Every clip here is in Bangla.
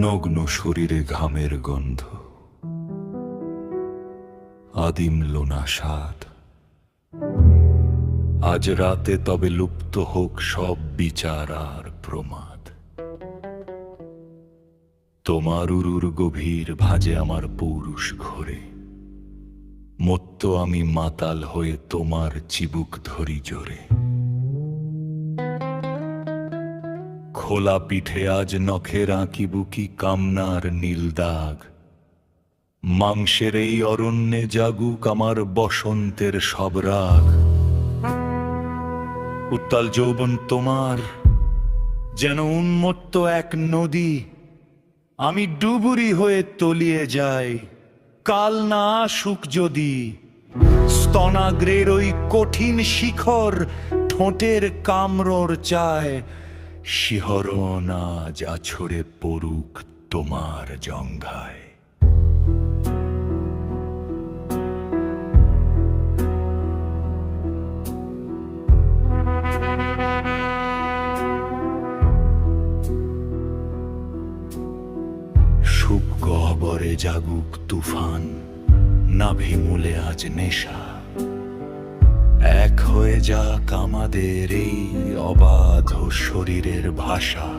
নগ্ন শরীরে ঘামের গন্ধ, আদিম লোনা স্বাদ। আজ রাতে তবে লুপ্ত হোক সব বিচার আর প্রমাদ। তোমার উরুর গভীর ভাজে আমার পৌরুষ ঘোরে, মত্ত আমি মাতাল হয়ে তোমার চিবুক ধরি জোরে। খোলা পিঠে আজ নখের আঁকি বুকি কামনার নীল দাগ। মাংসের এই অরণ্যে জাগুক আমার বসন্তের সব রাগ। উত্তাল যৌবন তোমার যেন উন্মত্ত এক নদী, আমি ডুবুরি হয়ে তলিয়ে যাই কাল না আসুক যদি। স্তনাগ্রের ওই কঠিন শিখর ঠোঁটের কামড়র চায়, শিহরণ আজ আছড়ে পড়ুক তোমার জঙ্ঘায়। সুখ গহ্বরে জাগুক তুফান, নাভি মূলে আজ নেশা। এক হয়ে যাক আমাদের এই অবাধ শরীরের ভাষা।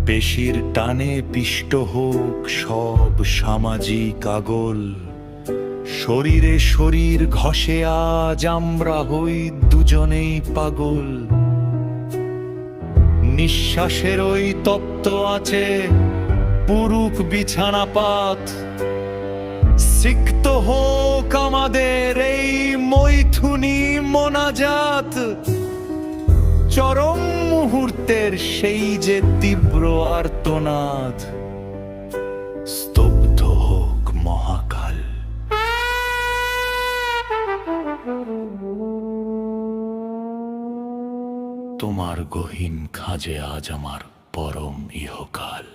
পেশির টানে পিষ্ট হোক সব সামাজিক আগল। শরীরে শরীর ঘষে আজ আমরা হই দুজনেই পাগল। নিঃশ্বাসের ওই তত্ত্ব আছে পুরুক বিছানা পাত। সিক্ত হোক আমাদের এই মৈথুনি মোনাজাত। চরম মুহূর্তের সেই যে তীব্র আর্তনাদ, স্তব্ধ হোক মহাকাল। তোমার গহীন খাঁজে আজ আমার পরম ইহকাল।